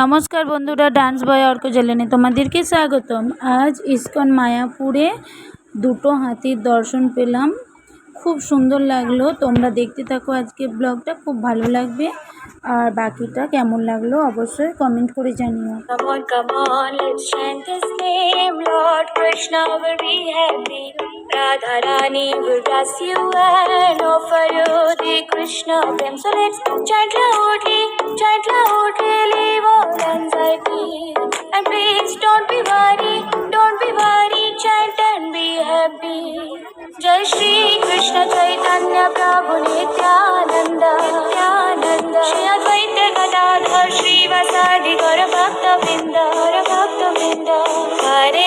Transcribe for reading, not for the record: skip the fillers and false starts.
নমস্কার বন্ধুরা, ডান্স বয় অর্ক চ্যানেলে তোমাদেরকে স্বাগতম। আজ ইস্কন মায়াপুরে দুটো হাতির দর্শন পেলাম, খুব সুন্দর লাগলো। তোমরা দেখতে থাকো আজকে ব্লগটা, খুব ভালো লাগবে। আর বাকিটা কেমন লাগলো অবশ্যই কমেন্ট করে জানিও। Come on, come on, let's chant His name. Lord Krishna will be happy. Radha Rani will bless you and offer you the Krishna prem. So let's chant loudly, leave all anxiety. And please don't be worried, chant and be happy. Jai Shri Krishna Chaitanya Prabhu Nityananda, Shri Advaita Gadadhar Shri Vasadi Gaura Bhakta Vrinda, Hare